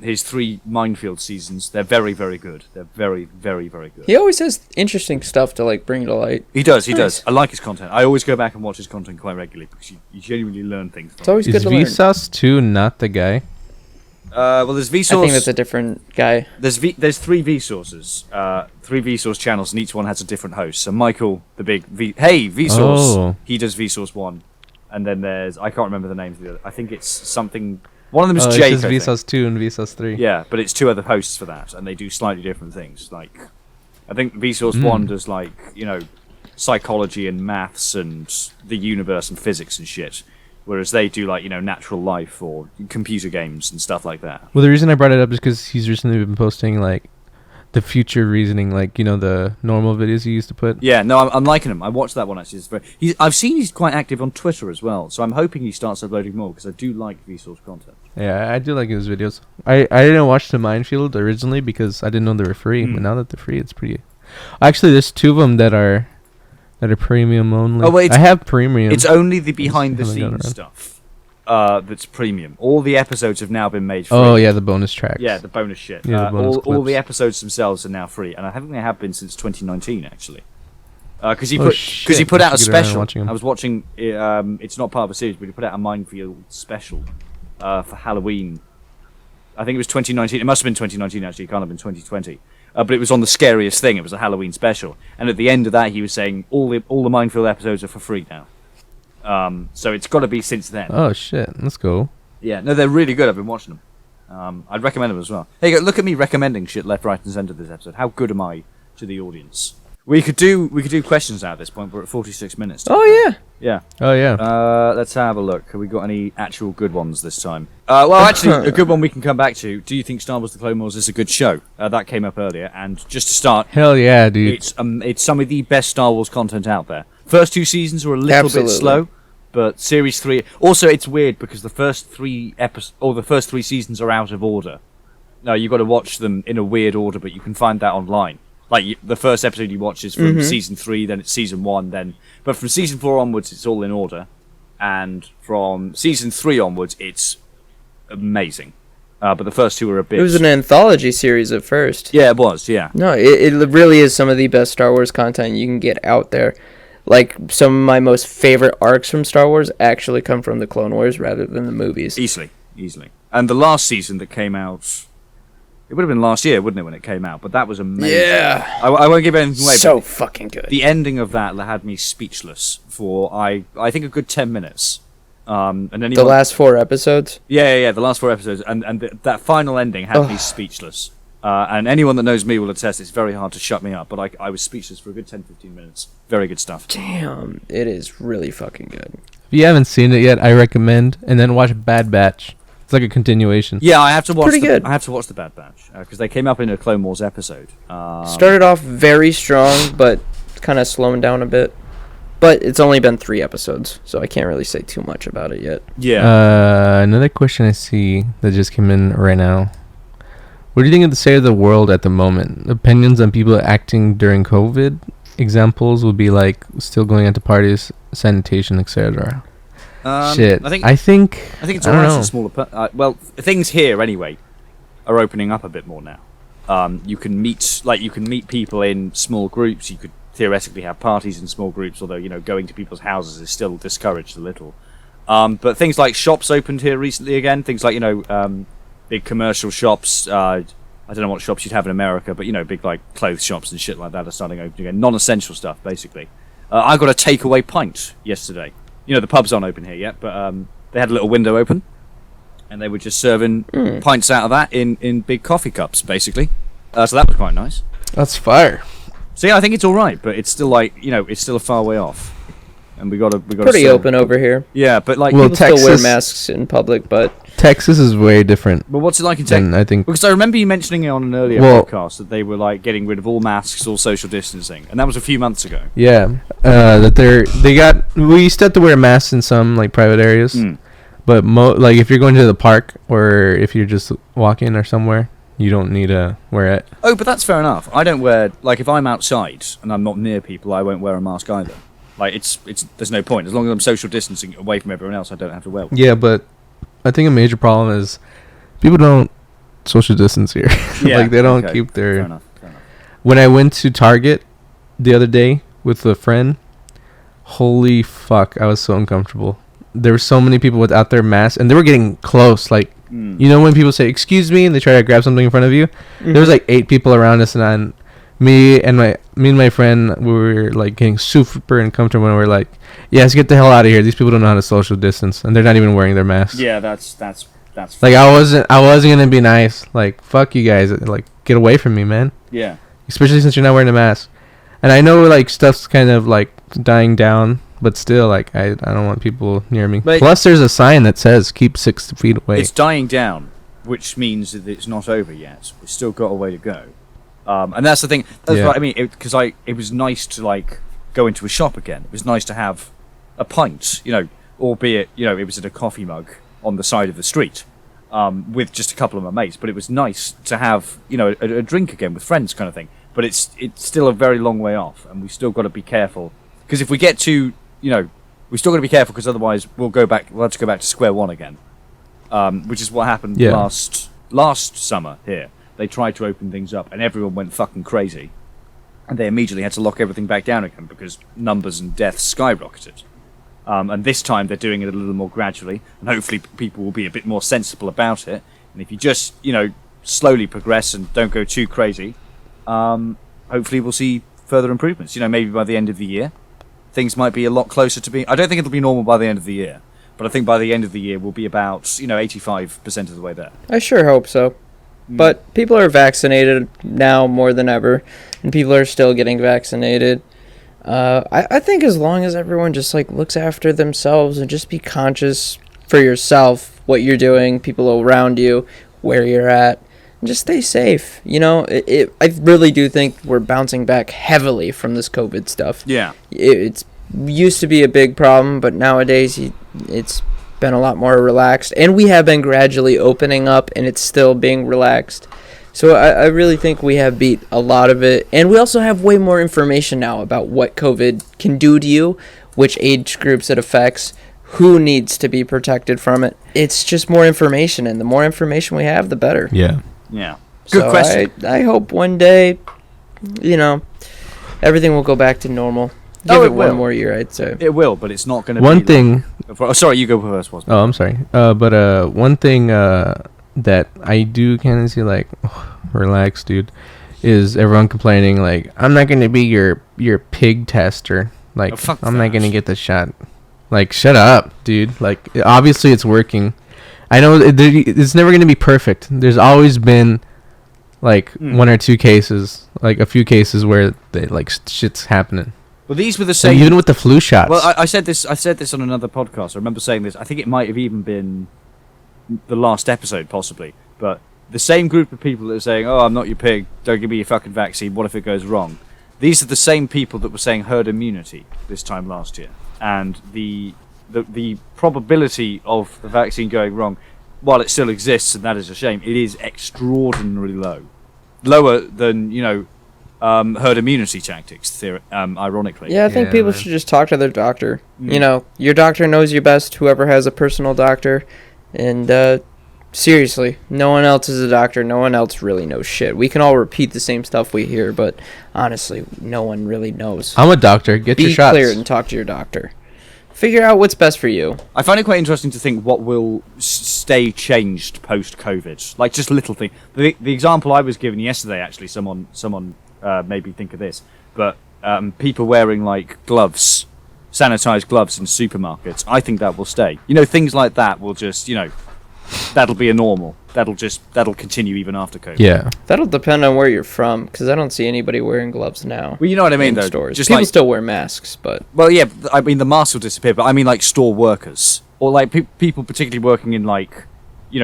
his 3 Minefield seasons. They're very, very good. They're very, very, very good. He always has interesting stuff to like bring to light. He does. I like his content. I always go back and watch his content quite regularly because you genuinely learn things. It's always good to learn. Is Vsauce 2 not the guy? Well, there's Vsauce. I think that's a different guy. There's 3 Vsauces, 3 Vsauce channels, and each one has a different host. So Michael, the big Vsauce, he does Vsauce 1, and then there's I can't remember the names of the other. I think it's something. One of them is Jake. It's Vsauce 2 and Vsauce 3. Yeah, but it's 2 other hosts for that, and they do slightly different things. Like, I think Vsauce 1 does like psychology and maths and the universe and physics and shit. Whereas they do like, natural life or computer games and stuff like that. Well, the reason I brought it up is because he's recently been posting like the future reasoning, like, the normal videos he used to put. Yeah, no, I'm liking him. I watched that one actually. I've seen he's quite active on Twitter as well, so I'm hoping he starts uploading more because I do like Vsauce content. Yeah, I do like his videos. I didn't watch the Minefield originally because I didn't know they were free, but now that they're free, it's pretty. Actually, there's 2 of them that are premium only. Oh wait, I have premium. It's only the behind the scenes stuff that's premium. All the episodes have now been made free. Oh yeah, the bonus tracks. Yeah, the bonus shit. Yeah, the bonus all the episodes themselves are now free, and I think they have been since 2019 actually. Because he put out a special. I was watching. It's not part of a series, but he put out a Minefield special for Halloween. I think it was 2019. It must have been 2019 actually. It can't have been 2020. But it was on the scariest thing. It was a Halloween special, and at the end of that, he was saying all the Minefield episodes are for free now. So it's got to be since then. Oh shit! Let's go. Yeah, no, they're really good. I've been watching them. I'd recommend them as well. There you go. Look at me recommending shit left, right, and centre this episode. How good am I to the audience? We could do questions now at this point. We're at 46 minutes. Oh yeah. Yeah. Oh yeah. Let's have a look. Have we got any actual good ones this time? Well, actually, a good one we can come back to. Do you think Star Wars: The Clone Wars is a good show? That came up earlier, and just to start, hell yeah, dude. It's some of the best Star Wars content out there. First 2 seasons were a little bit slow, but series 3. Also, it's weird because the first 3 first 3 seasons are out of order. No, you've got to watch them in a weird order, but you can find that online. Like the first episode you watch is from season 3, then it's season 1, but from season 4 onwards it's all in order, and from season 3 onwards it's amazing. But the first 2 were a bit. It was an anthology series at first. Yeah, it was. Yeah. No, it really is some of the best Star Wars content you can get out there. Like, some of my most favorite arcs from Star Wars actually come from the Clone Wars rather than the movies. Easily. And the last season that came out, it would have been last year, wouldn't it, when it came out? But that was amazing. Yeah. I won't give anything away. So fucking good. The ending of that had me speechless for, I think, a good 10 minutes. And anyone, the last 4 episodes? Yeah, the last 4 episodes. And that final ending had me speechless. And anyone that knows me will attest it's very hard to shut me up, but I was speechless for a good 10-15 minutes. Very good stuff. Damn, it is really fucking good. If you haven't seen it yet, I recommend, and then watch Bad Batch. It's like a continuation. Yeah, I have to watch. Good. I have to watch the Bad Batch because they came up in a Clone Wars episode. Started off very strong, but kind of slowing down a bit. But it's only been 3 episodes, so I can't really say too much about it yet. Yeah. Another question I see that just came in right now. What do you think of the state of the world at the moment? Opinions on people acting during COVID? Examples would be like still going out to parties, sanitation, etc. Shit. I think it's alright in smaller. Well, things here anyway are opening up a bit more now. You can meet people in small groups. You could theoretically have parties in small groups, although going to people's houses is still discouraged a little. But things like shops opened here recently again. Things like big commercial shops. I don't know what shops you'd have in America, but big like clothes shops and shit like that are starting open again. Non-essential stuff, basically. I got a takeaway pint yesterday. The pubs aren't open here yet, but they had a little window open, and they were just serving pints out of that in big coffee cups, basically. So that was quite nice. That's fire. So yeah, I think it's all right, but it's still it's still a far way off, and we got to pretty open over here. Yeah, but people still wear masks in public, but Texas is way different. But what's it like in Texas? I think because I remember you mentioning it on an earlier podcast that they were getting rid of all masks, all social distancing, and that was a few months ago. Yeah, we used to have to wear masks in some private areas, but if you're going to the park or if you're just walking or somewhere, you don't need to wear it. Oh, but that's fair enough. I don't wear if I'm outside and I'm not near people, I won't wear a mask either. It's there's no point as long as I'm social distancing away from everyone else. I don't have to wear one. Yeah, but I think a major problem is people don't social distance here. Yeah, they don't keep their. Fair enough. When I went to Target the other day with a friend, holy fuck, I was so uncomfortable. There were so many people without their masks, and they were getting close. When people say "excuse me" and they try to grab something in front of you, there was 8 people around us, and me and my friend, we were getting super uncomfortable, and we're like, yes, get the hell out of here. These people don't know how to social distance, and they're not even wearing their masks. Yeah, that's I wasn't gonna be nice. Fuck you guys. Get away from me, man. Yeah. Especially since you're not wearing a mask. And I know stuff's kind of dying down, but still I don't want people near me. But plus there's a sign that says keep 6 feet away. It's dying down, which means that it's not over yet. We've still got a way to go. And that's the thing. That's what I mean. Because it was nice to go into a shop again. It was nice to have a pint, albeit it was in a coffee mug on the side of the street, with just a couple of my mates. But it was nice to have a drink again with friends, kind of thing. But it's still a very long way off, and we still got to be careful. Because if we get to we still got to be careful, because otherwise we'll have to go back to square one again, which is what happened last summer here. They tried to open things up, and everyone went fucking crazy. And they immediately had to lock everything back down again because numbers and deaths skyrocketed. And this time they're doing it a little more gradually, and hopefully people will be a bit more sensible about it. And if you just, slowly progress and don't go too crazy, hopefully we'll see further improvements. Maybe by the end of the year, things might be a lot closer to being... I don't think it'll be normal by the end of the year, but I think by the end of the year we'll be about, 85% of the way there. I sure hope so. But people are vaccinated now more than ever, and people are still getting vaccinated. I think as long as everyone just looks after themselves and just be conscious for yourself, what you're doing, people around you, where you're at, and just stay safe. I really do think we're bouncing back heavily from this COVID stuff. Yeah. It's used to be a big problem, but nowadays it's been a lot more relaxed, and we have been gradually opening up, and it's still being relaxed. So I really think we have beat a lot of it. And we also have way more information now about what COVID can do to you, which age groups it affects, who needs to be protected from it. It's just more information, and the more information we have, the better. Yeah. Yeah. Good question. I hope one day, everything will go back to normal. Give it one more year, I'd say. It will, but it's not going to be... One thing... sorry, you go first. Oh, I'm sorry. But one thing that I do kind of see, like, relax, dude, is everyone complaining, like, I'm not going to be your pig tester. Like, I'm not going to get the shot. Like, shut up, dude. Like, obviously it's working. I know it's never going to be perfect. There's always been, like, one or two cases, like, a few cases where, shit's happening. Well, these were the same... And even with the flu shots. Well, I said this on another podcast. I remember saying this. I think it might have even been the last episode, possibly. But the same group of people that are saying, oh, I'm not your pig, don't give me your fucking vaccine, what if it goes wrong? These are the same people that were saying herd immunity this time last year. And the probability of the vaccine going wrong, while it still exists, and that is a shame, it is extraordinarily low. Lower than, herd immunity tactics, ironically. Yeah, I think people should just talk to their doctor. Your doctor knows you best, whoever has a personal doctor. And seriously, no one else is a doctor. No one else really knows shit. We can all repeat the same stuff we hear, but honestly, no one really knows. I'm a doctor. Get your shots. Be clear and talk to your doctor. Figure out what's best for you. I find it quite interesting to think what will stay changed post-COVID. Like, just little things. The example I was given yesterday, actually, someone made me think of this. But people wearing, like, gloves, sanitized gloves in supermarkets, I think that will stay. Things like that will just, that'll be a normal. That'll continue even after COVID. Yeah. That'll depend on where you're from, because I don't see anybody wearing gloves now. Well, you know what I mean, though. Stores. Just people still wear masks, but... Well, yeah, I mean, the masks will disappear, but I mean, like, store workers. Or, like, people particularly working in, like,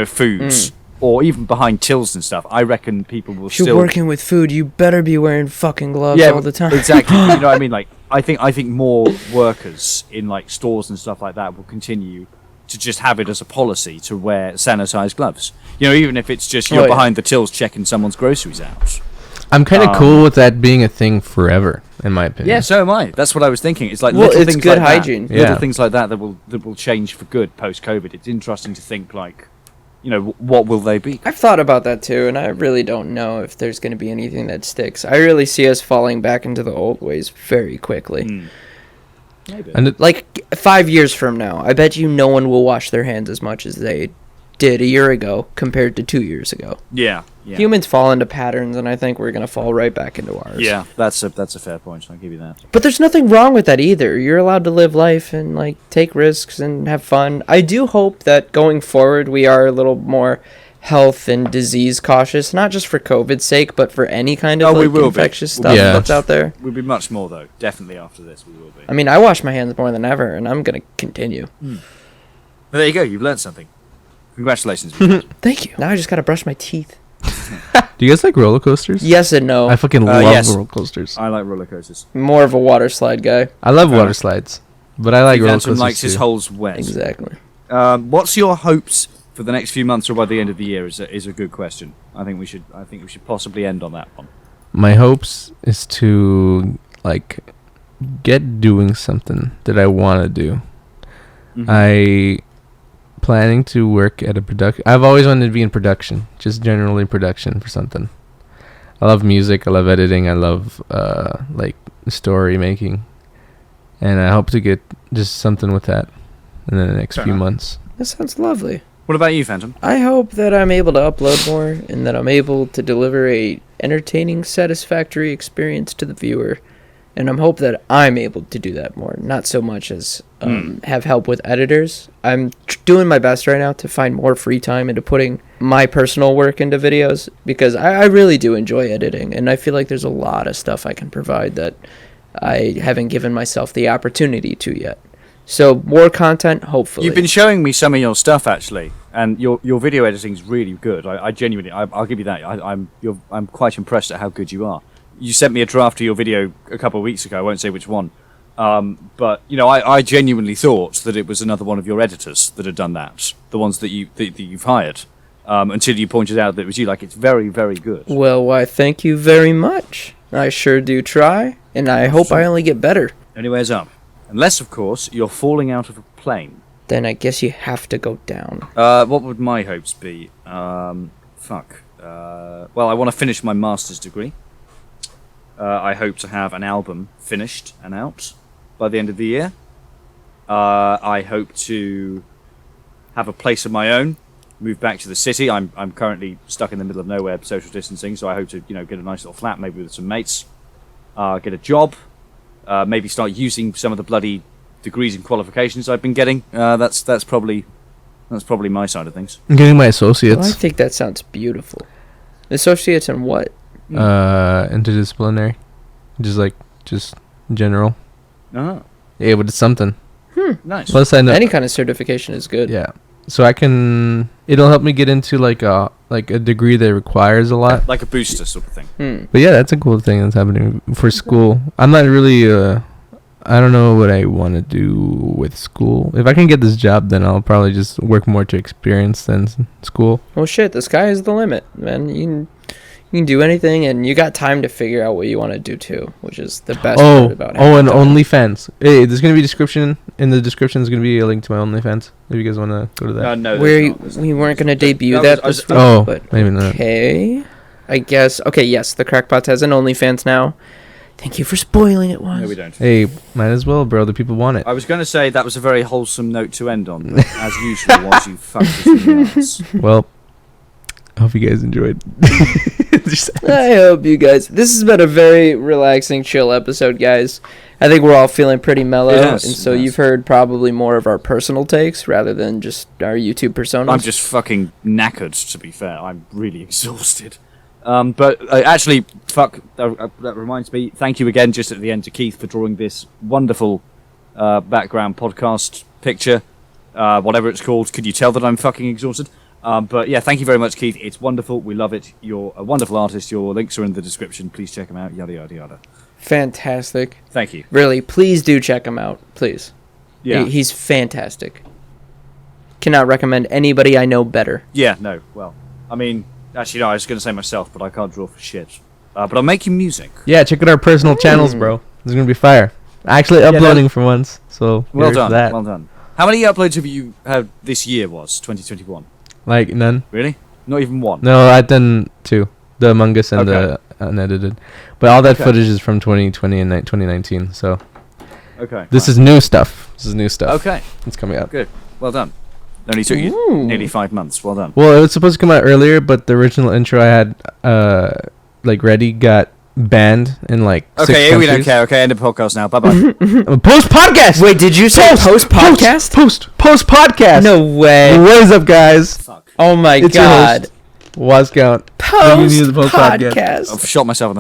foods. Or even behind tills and stuff. I reckon people will still... If you're working with food, you better be wearing fucking gloves all the time. Exactly. You know what I mean? Like, I think more workers in, like, stores and stuff like that will continue to just have it as a policy to wear sanitized gloves. Even if it's just you're behind the tills checking someone's groceries out. I'm kind of cool with that being a thing forever, in my opinion. Yeah, so am I. That's what I was thinking. It's like little things good like hygiene. That, little things like that will change for good post-COVID. It's interesting to think, like, what will they be? I've thought about that too, and I really don't know if there's going to be anything that sticks. I really see us falling back into the old ways very quickly. Maybe. And like 5 years from now, I bet you no one will wash their hands as much as they did a year ago compared to 2 years ago. Yeah. Humans fall into patterns, and I think we're going to fall right back into ours. Yeah, that's a fair point. I'll give you that. But there's nothing wrong with that either. You're allowed to live life and like take risks and have fun. I do hope that going forward we are a little more health and disease cautious, not just for COVID's sake, but for any kind of infectious stuff that's out there. We'll be much more, though. Definitely after this, we will be. I mean, I wash my hands more than ever, and I'm going to continue. Well, there you go. You've learned something. Congratulations. Thank you. Now I just got to brush my teeth. Do you guys like roller coasters? Yes and no. I fucking love roller coasters. I like roller coasters. More of a water slide guy. I love water slides, but I like roller coasters likes too. His holes wet. Exactly. What's your hopes for the next few months or by the end of the year is a good question. I think we should possibly end on that one. My hopes is to like get doing something that I want to do. I planning to work at a production. I've always wanted to be in production, just generally production for something. I love music. I love editing. I love like story making, and I hope to get just something with that in the next few months. That sounds lovely. What about you, Phantom? I hope that I'm able to upload more and that I'm able to deliver a entertaining, satisfactory experience to the viewer. And I'm hope that I'm able to do that more, not so much as have help with editors. I'm doing my best right now to find more free time into putting my personal work into videos because I really do enjoy editing. And I feel like there's a lot of stuff I can provide that I haven't given myself the opportunity to yet. So more content, hopefully. You've been showing me some of your stuff actually, and your video editing is really good. I genuinely, I'll give you that. I'm quite impressed at how good you are. You sent me a draft of your video a couple of weeks ago. I won't say which one, but I genuinely thought that it was another one of your editors that had done that. The ones that you've hired. until you pointed out that it was you. Like, it's very, very good. Well, why, thank you very much. I sure do try, and I hope I only get better. Anyways up. Unless, of course, you're falling out of a plane. Then I guess you have to go down. What would my hopes be? Well, I want to finish my master's degree. I hope to have an album finished and out by the end of the year. I hope to have a place of my own, move back to the city. I'm currently stuck in the middle of nowhere, social distancing, so I hope to get a nice little flat, maybe with some mates. Get a job. Maybe start using some of the bloody degrees and qualifications I've been getting. That's probably my side of things. I'm getting my associates. Well, I think that sounds beautiful. Associates in what? Interdisciplinary, just general. Oh, Yeah, but it's something. nice. Plus, I know. Any kind of certification is good. Yeah, so it'll help me get into like a degree that requires a lot. Like a booster sort of thing. But yeah, that's a cool thing that's happening for school. I'm not really I don't know what I want to do with school. If I can get this job, then I'll probably just work more to experience than school. Well, shit, the sky is the limit, man. You can do anything, and you got time to figure out what you want to do too, which is the best part about it. And OnlyFans. Hey, there's gonna be description in the description. Is gonna be a link to my OnlyFans if you guys want to go to that. No, we weren't gonna debut that this week, but maybe not. Okay, I guess. Okay, yes, the Krakpot has an OnlyFans now. Thank you for spoiling it, Woz. No, we don't. Hey, might as well, bro. The people want it. I was going to say that was a very wholesome note to end on, but as usual, was you fucked us in the ass. Well, I hope you guys enjoyed. I hope you guys. This has been a very relaxing, chill episode, guys. I think we're all feeling pretty mellow, and so you've heard probably more of our personal takes rather than just our YouTube personas. I'm just fucking knackered, to be fair. I'm really exhausted. But actually, that reminds me, thank you again just at the end to Keith for drawing this wonderful background podcast picture, whatever it's called. Could you tell that I'm fucking exhausted? But yeah, thank you very much, Keith. It's wonderful. We love it. You're a wonderful artist. Your links are in the description. Please check them out. Yada, yada, yada. Fantastic. Thank you. Really, please do check him out. Please. Yeah. He's fantastic. Cannot recommend anybody I know better. Yeah, no. Well, I mean, actually, no, I was going to say myself, but I can't draw for shit. But I'm making music. Yeah, check out our personal channels, bro. It's gonna be fire. Actually uploading for once. So well done. That. Well done. How many uploads have you had this year? Was 2021? Like none. Really? Not even one? No, I've done 2. The Among Us and the unedited. But all that footage is from 2020 and 2019. So. Okay. This is new stuff. Okay. It's coming out. Good. Well done. Only took you nearly 5 months. Well done. Well, it was supposed to come out earlier, but the original intro I had ready got banned in like 6 Okay, we don't countries. care. Okay, end of podcast now. Bye bye. Post podcast. Wait, did you say post podcast? Post podcast. No way. What is up, guys? Fuck. Oh my It's your god. host, Woz Count. Post Podcast. podcast. I've shot myself in the